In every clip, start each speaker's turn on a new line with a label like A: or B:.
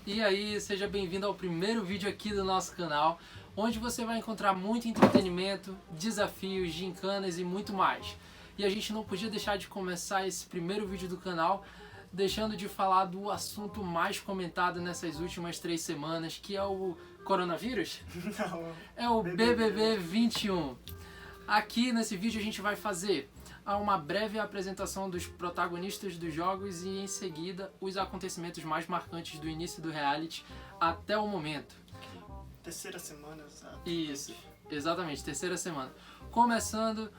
A: E aí, seja bem-vindo ao primeiro vídeo aqui do nosso canal, onde você vai encontrar muito entretenimento, desafios, gincanas e muito mais. E a gente não podia deixar de começar esse primeiro vídeo do canal deixando de falar do assunto mais comentado nessas últimas 3 semanas, que é o coronavírus?
B: Não.
A: É o BBB 21. Aqui nesse vídeo a gente vai fazer uma breve apresentação dos protagonistas dos jogos e em seguida os acontecimentos mais marcantes do início do reality até o momento.
B: Terceira semana, sabe?
A: Isso, exatamente, terceira semana. Começando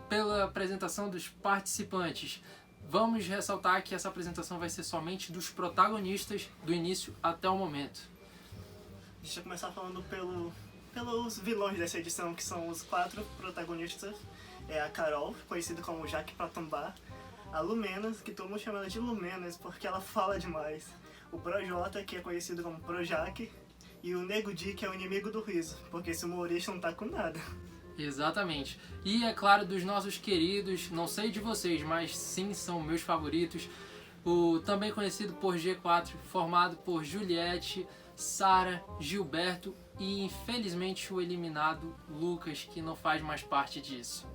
A: pela apresentação dos participantes. Vamos ressaltar que essa apresentação vai ser somente dos protagonistas do início até o momento.
B: Deixa eu começar falando pelos vilões dessa edição, que são os 4 protagonistas. É a Carol, conhecida como Jaque Platambá, a Lumenas, que todo mundo chama ela de Lumenas porque ela fala demais, o Projota, que é conhecido como Projac, e o Nego Di, que é o inimigo do riso, porque esse humorista não tá com nada.
A: Exatamente. E é claro, dos nossos queridos, não sei de vocês, mas sim, são meus favoritos, o também conhecido por G4, formado por Juliette, Sara, Gilberto e infelizmente o eliminado Lucas, que não faz mais parte disso.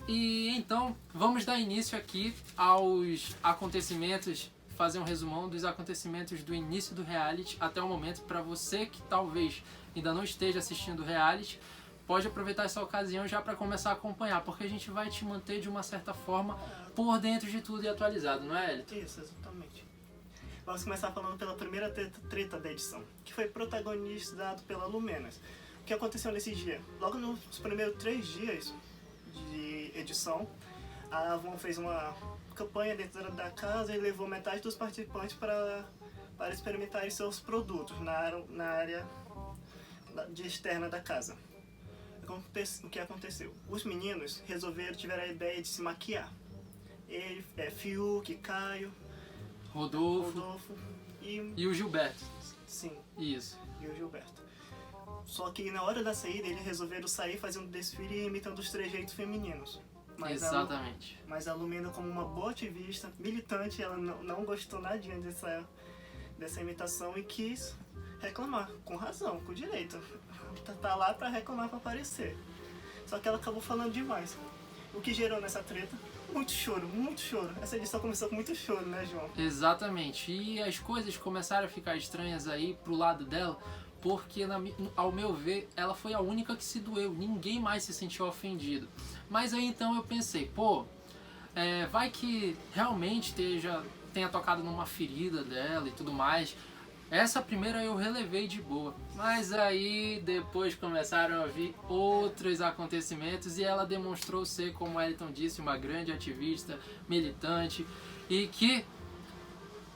A: E então vamos dar início aqui aos acontecimentos, fazer um resumão dos acontecimentos do início do reality até o momento. Para você que talvez ainda não esteja assistindo o reality, pode aproveitar essa ocasião já para começar a acompanhar, porque a gente vai te manter de uma certa forma por dentro de tudo e atualizado, não é, Elton?
B: Isso, exatamente. Vamos começar falando pela primeira treta da edição, que foi protagonizado pela Lumenas. O que aconteceu nesse dia? Logo nos primeiros 3 dias de edição, a Avon fez uma campanha dentro da casa e levou metade dos participantes para experimentarem seus produtos na área externa da casa. O que aconteceu? Os meninos tiveram a ideia de se maquiar. Ele, Fiuk, Caio, Rodolfo
A: e o Gilberto.
B: Sim.
A: Isso.
B: E o Gilberto. Só que na hora da saída eles resolveram sair e fazer um desfile imitando os trejeitos femininos.
A: Exatamente.
B: Mas a Lumena, como uma boa ativista, militante, ela não gostou nadinha dessa imitação e quis reclamar, com razão, com direito. Tá lá pra reclamar, pra aparecer. Só que ela acabou falando demais. O que gerou nessa treta? Muito choro, muito choro. Essa edição começou com muito choro, né, João?
A: Exatamente. E as coisas começaram a ficar estranhas aí pro lado dela, porque, ao meu ver, ela foi a única que se doeu. Ninguém mais se sentiu ofendido. Mas aí então eu pensei, vai que realmente tenha tocado numa ferida dela e tudo mais. Essa primeira eu relevei de boa, mas aí depois começaram a vir outros acontecimentos e ela demonstrou ser, como o Elton disse, uma grande ativista, militante, e que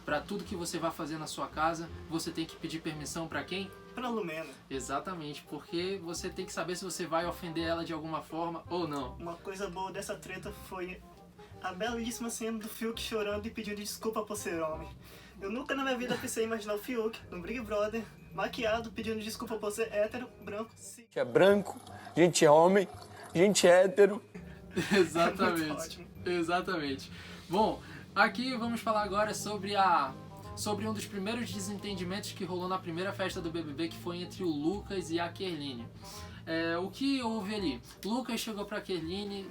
A: para tudo que você vai fazer na sua casa, você tem que pedir permissão para quem?
B: Pra Lumena.
A: Exatamente, porque você tem que saber se você vai ofender ela de alguma forma ou não.
B: Uma coisa boa dessa treta foi a belíssima cena do Fiuk chorando e pedindo desculpa por ser homem. Eu nunca na minha vida pensei em imaginar o Fiuk no Big Brother, maquiado, pedindo desculpa por ser hétero, branco, sim.
C: A gente é branco, a gente é homem, a gente é hétero.
A: Exatamente.
B: Muito ótimo.
A: Exatamente. Bom, aqui vamos falar agora sobre um dos primeiros desentendimentos que rolou na primeira festa do BBB, que foi entre o Lucas e a Kerline. O que houve ali? Lucas chegou pra Kerline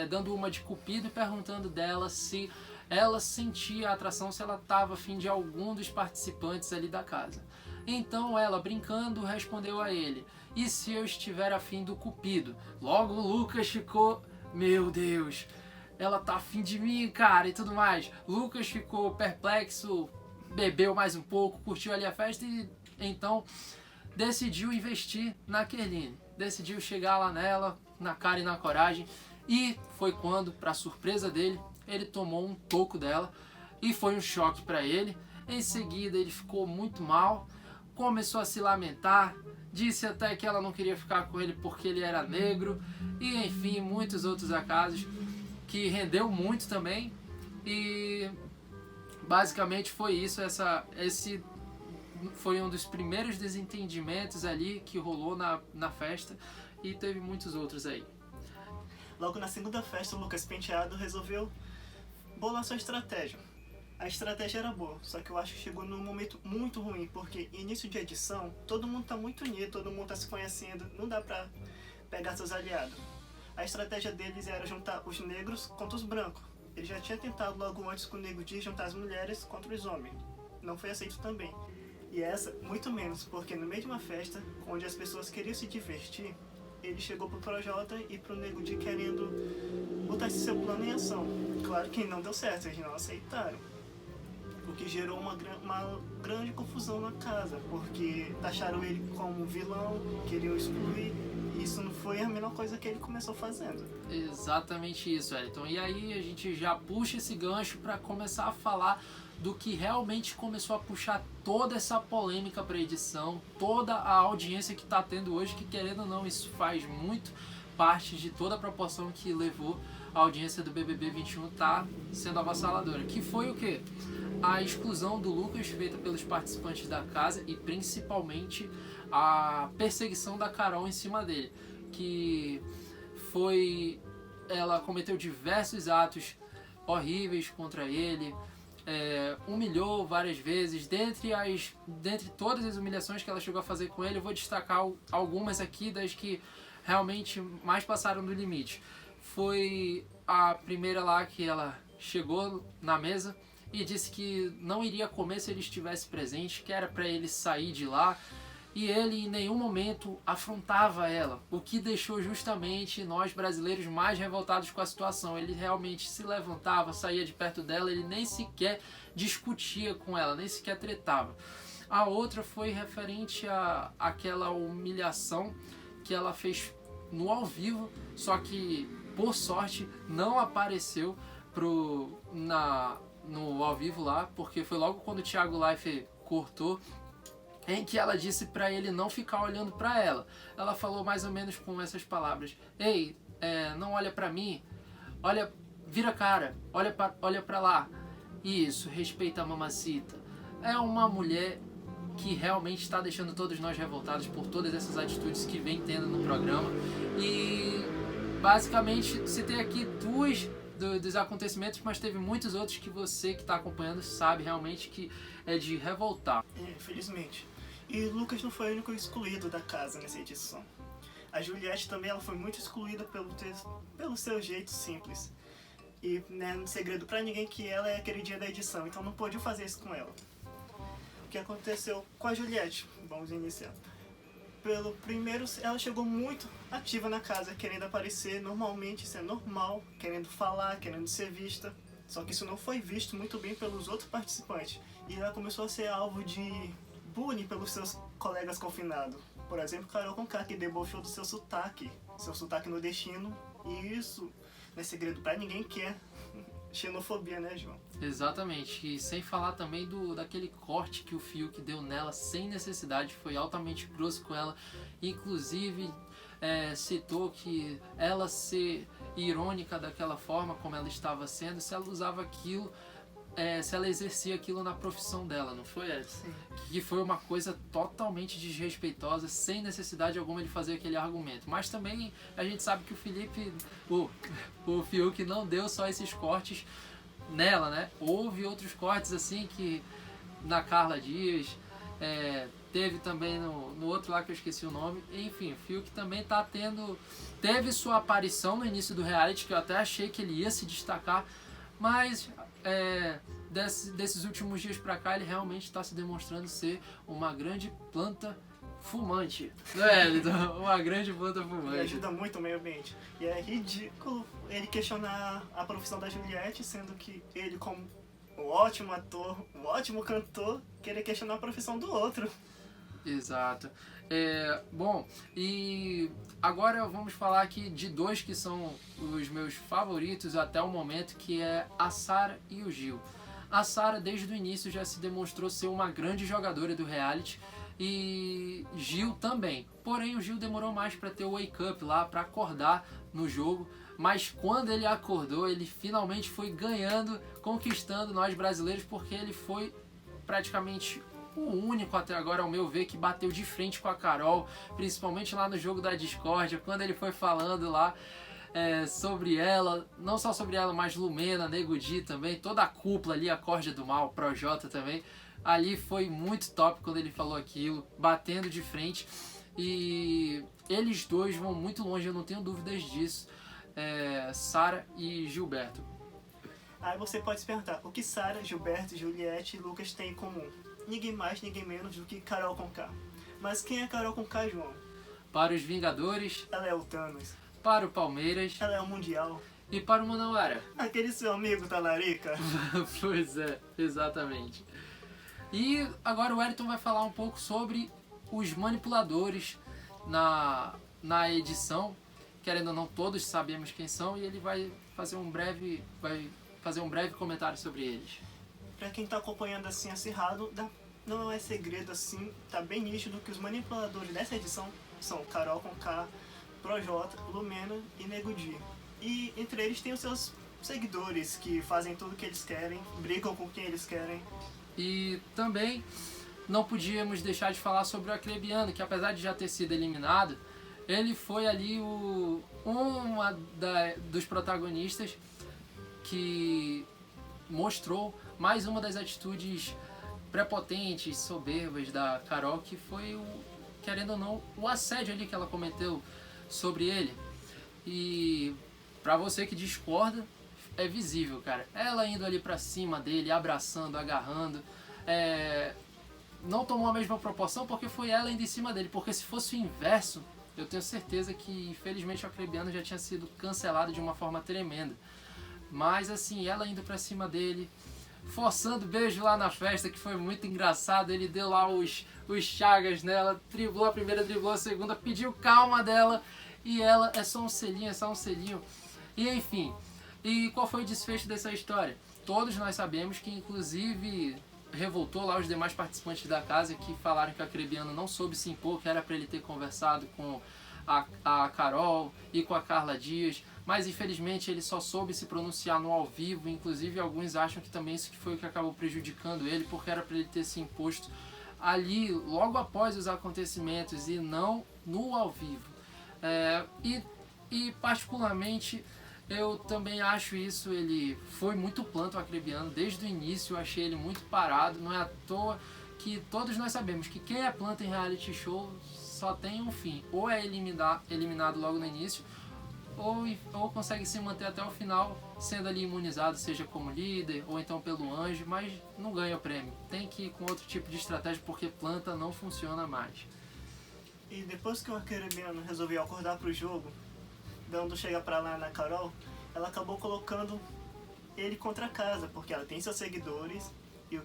A: dando uma de cupido e perguntando dela se ela sentia a atração, se ela estava afim de algum dos participantes ali da casa. Então ela, brincando, respondeu a ele: e se eu estiver afim do cupido? Logo o Lucas ficou: meu Deus, ela tá afim de mim, cara, e tudo mais. Lucas ficou perplexo, bebeu mais um pouco, curtiu ali a festa e então decidiu investir na Kerline. Decidiu chegar lá nela, na cara e na coragem. E foi quando, para surpresa dele, ele tomou um toco dela e foi um choque para ele. Em seguida ele ficou muito mal, começou a se lamentar, disse até que ela não queria ficar com ele porque ele era negro e enfim, muitos outros acasos que rendeu muito também. E basicamente foi isso, esse foi um dos primeiros desentendimentos ali que rolou na festa e teve muitos outros aí.
B: Logo na segunda festa, o Lucas Penteado resolveu bolar sua estratégia. A estratégia era boa, só que eu acho que chegou num momento muito ruim, porque início de edição, todo mundo tá muito unido, todo mundo tá se conhecendo, não dá pra pegar seus aliados. A estratégia deles era juntar os negros contra os brancos. Ele já tinha tentado logo antes com o Nego Di juntar as mulheres contra os homens. Não foi aceito também. E essa, muito menos, porque no meio de uma festa, onde as pessoas queriam se divertir, ele chegou pro Projota e pro Nego Di querendo botar esse seu plano em ação. Claro que não deu certo, eles não aceitaram. O que gerou uma grande confusão na casa, porque taxaram ele como vilão, queriam excluir, e isso não foi a menor coisa que ele começou fazendo.
A: Exatamente isso, Elton. E aí a gente já puxa esse gancho para começar a falar do que realmente começou a puxar toda essa polêmica para edição, toda a audiência que está tendo hoje, que querendo ou não, isso faz muito parte de toda a proporção que levou a audiência do BBB 21 tá sendo avassaladora. Que foi o quê? A exclusão do Lucas feita pelos participantes da casa e principalmente a perseguição da Carol em cima dele, que foi, ela cometeu diversos atos horríveis contra ele, humilhou várias vezes. Dentre todas as humilhações que ela chegou a fazer com ele, eu vou destacar algumas aqui das que realmente mais passaram do limite. Foi a primeira lá que ela chegou na mesa e disse que não iria comer se ele estivesse presente, que era para ele sair de lá, e ele em nenhum momento afrontava ela, o que deixou justamente nós brasileiros mais revoltados com a situação. Ele realmente se levantava, saía de perto dela, ele nem sequer discutia com ela, nem sequer tretava. A outra foi referente àquela humilhação que ela fez no ao vivo, só que por sorte não apareceu no ao vivo lá, porque foi logo quando o Thiago Life cortou, em que ela disse para ele não ficar olhando para ela. Ela falou mais ou menos com essas palavras: ei, não olha para mim, olha, vira a cara, olha para lá. Isso, respeita a mamacita. É uma mulher que realmente está deixando todos nós revoltados por todas essas atitudes que vem tendo no programa. E basicamente citei aqui duas dos acontecimentos, mas teve muitos outros que você que está acompanhando sabe realmente que é de revoltar.
B: Infelizmente. E Lucas não foi o único excluído da casa nessa edição. A Juliette também, ela foi muito excluída pelo seu jeito simples. E não é segredo pra ninguém que ela é a queridinha da edição, então não pôde fazer isso com ela. O que aconteceu com a Juliette? Vamos iniciar. Pelo primeiro, ela chegou muito ativa na casa, querendo aparecer normalmente, isso é normal, querendo falar, querendo ser vista. Só que isso não foi visto muito bem pelos outros participantes. E ela começou a ser alvo de bullying pelos seus colegas confinados. Por exemplo, Carol Conká, que debochou do seu sotaque nordestino. E isso não é segredo pra ninguém, que é xenofobia, né, João?
A: Exatamente, e sem falar também daquele corte que o Fiuk deu nela sem necessidade, foi altamente grosso com ela, inclusive citou que ela ser irônica daquela forma como ela estava sendo, se ela usava aquilo, se ela exercia aquilo na profissão dela, não foi, Edson?
B: Sim.
A: Que foi uma coisa totalmente desrespeitosa, sem necessidade alguma de fazer aquele argumento. Mas também a gente sabe que o Fiuk não deu só esses cortes nela, né? Houve outros cortes assim que na Carla Dias, teve também no outro lá que eu esqueci o nome. Enfim, o Fiuk também teve sua aparição no início do reality, que eu até achei que ele ia se destacar, mas desses últimos dias pra cá ele realmente está se demonstrando ser uma grande planta fumante. Uma grande planta fumante.
B: Ele ajuda muito o meio ambiente. E é ridículo ele questionar a profissão da Juliette, sendo que ele, como um ótimo ator, um ótimo cantor, querer questionar a profissão do outro.
A: Exato. Bom, e agora vamos falar aqui de dois que são os meus favoritos até o momento, que é a Sara e o Gil. A Sara, desde o início, já se demonstrou ser uma grande jogadora do reality, e Gil também. Porém, o Gil demorou mais para ter o wake up lá, para acordar no jogo, mas quando ele acordou, ele finalmente foi ganhando, conquistando nós brasileiros, porque ele foi praticamente o único até agora, ao meu ver, que bateu de frente com a Carol, principalmente lá no jogo da discórdia, quando ele foi falando lá sobre ela, não só sobre ela, mas Lumena, Nego Di também, toda a cúpula ali, a Corja do Mal, Projota também. Ali foi muito top quando ele falou aquilo, batendo de frente. E eles dois vão muito longe, eu não tenho dúvidas disso. Sara e Gilberto.
B: Aí você pode se perguntar, o que Sara, Gilberto, Juliette e Lucas têm em comum? Ninguém mais, ninguém menos do que Carol Conká. Mas quem é Carol Conká, João?
A: Para os Vingadores,
B: Ela é o Thanos.
A: para o Palmeiras
B: Ela é o Mundial.
A: e para o Manauara.
B: Aquele seu amigo Talarica.
A: Pois é, exatamente. E agora o Wellington vai falar um pouco sobre os manipuladores na edição. Querendo ou não, todos sabemos quem são, e ele vai fazer um breve comentário sobre eles.
B: Pra quem tá acompanhando assim acirrado, não é segredo assim, tá bem nítido que os manipuladores dessa edição são Carol Conká, Projota, Lumena e Nego Di. E entre eles tem os seus seguidores que fazem tudo o que eles querem, brigam com quem eles querem.
A: E também não podíamos deixar de falar sobre o Acrebiano, que apesar de já ter sido eliminado, ele foi ali dos protagonistas que mostrou mais uma das atitudes prepotentes, soberbas da Carol, que foi, querendo ou não, o assédio ali que ela cometeu sobre ele. E pra você que discorda, é visível, cara. Ela indo ali pra cima dele, abraçando, agarrando. Não tomou a mesma proporção porque foi ela indo em cima dele. Porque se fosse o inverso, eu tenho certeza que, infelizmente, o Acrebiano já tinha sido cancelado de uma forma tremenda. Mas, assim, ela indo pra cima dele, forçando beijo lá na festa, que foi muito engraçado. Ele deu lá os chagas nela, driblou a primeira, driblou a segunda, pediu calma dela. E ela, é só um selinho, é só um selinho. E, enfim... E qual foi o desfecho dessa história? Todos nós sabemos que, inclusive, revoltou lá os demais participantes da casa, que falaram que o Acrebiano não soube se impor, que era para ele ter conversado com a Carol e com a Carla Dias, mas infelizmente ele só soube se pronunciar no ao vivo. Inclusive alguns acham que também isso que foi o que acabou prejudicando ele, porque era para ele ter se imposto ali logo após os acontecimentos e não no ao vivo. E particularmente... eu também acho isso, ele foi muito planto o Acrebiano, desde o início eu achei ele muito parado, não é à toa que todos nós sabemos que quem é planta em reality show só tem um fim, ou é eliminado logo no início, ou consegue se manter até o final, sendo ali imunizado, seja como líder, ou então pelo anjo, mas não ganha o prêmio, tem que ir com outro tipo de estratégia, porque planta não funciona mais.
B: E depois que o Acrebiano resolveu acordar pro jogo, dando chega pra lá na Carol, ela acabou colocando ele contra a casa, porque ela tem seus seguidores e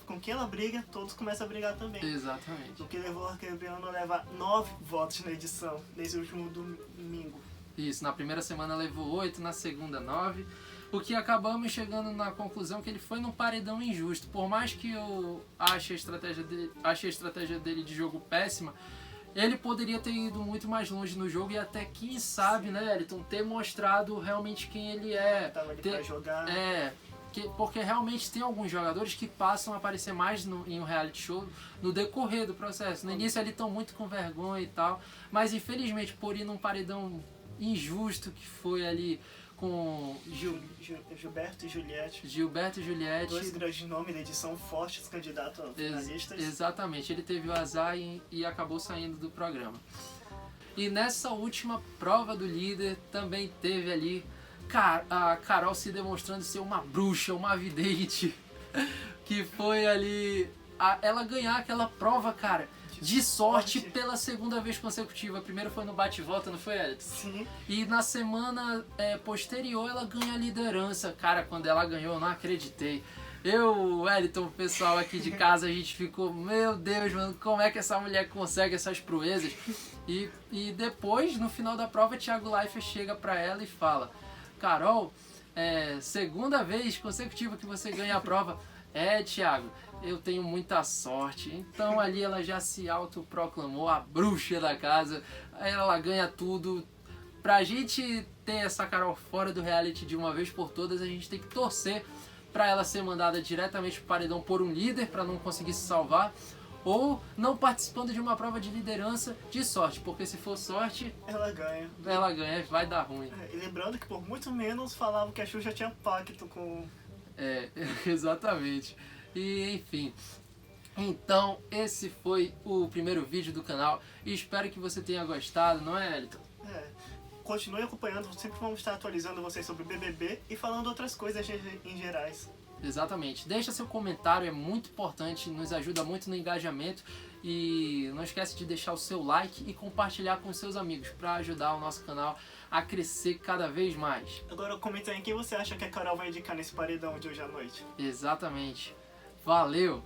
B: com quem ela briga, todos começam a brigar também.
A: Exatamente.
B: O que levou o Acrebiano a levar 9 votos na edição, nesse último domingo.
A: Isso, na primeira semana levou 8, na segunda 9, o que acabamos chegando na conclusão que ele foi num paredão injusto. Por mais que eu ache a estratégia dele de jogo péssima, ele poderia ter ido muito mais longe no jogo e até, quem sabe, né, Elton, ter mostrado realmente quem ele é.
B: Tava ali pra jogar.
A: Porque realmente tem alguns jogadores que passam a aparecer mais em um reality show no decorrer do processo. No início eles estão muito com vergonha e tal, mas infelizmente por ir num paredão injusto que foi ali com
B: Gilberto e Juliette. Dois grandes nomes da edição, fortes candidatos a finalistas.
A: Exatamente, ele teve o azar e acabou saindo do programa. E nessa última prova do líder também teve ali a Carol se demonstrando ser uma bruxa, uma vidente, que foi ali ela ganhar aquela prova, cara, de sorte pela segunda vez consecutiva. A primeira foi no bate-volta, não foi, Elton?
B: Sim.
A: E na semana posterior ela ganha a liderança. Cara, quando ela ganhou, eu não acreditei. Eu, Wellington, o pessoal aqui de casa, a gente ficou, meu Deus, mano, como é que essa mulher consegue essas proezas? E depois, no final da prova, Thiago Leifert chega pra ela e fala: Carol, segunda vez consecutiva que você ganha a prova. Thiago, eu tenho muita sorte. Então ali ela já se autoproclamou a bruxa da casa. Ela ganha tudo. Pra gente ter essa Carol fora do reality de uma vez por todas, a gente tem que torcer pra ela ser mandada diretamente pro paredão por um líder, pra não conseguir se salvar, ou não participando de uma prova de liderança de sorte, porque se for sorte,
B: Ela ganha.
A: vai dar ruim.
B: E lembrando que por muito menos falavam que a Xuxa tinha pacto com...
A: Exatamente. E enfim. Então, esse foi o primeiro vídeo do canal. E espero que você tenha gostado, não é, Elton?
B: Continue acompanhando, sempre vamos estar atualizando vocês sobre o BBB e falando outras coisas em gerais.
A: Exatamente. Deixa seu comentário, é muito importante, nos ajuda muito no engajamento. E não esquece de deixar o seu like e compartilhar com seus amigos para ajudar o nosso canal a crescer cada vez mais.
B: Agora comenta aí quem você acha que a Carol vai indicar nesse paredão de hoje à noite.
A: Exatamente. Valeu!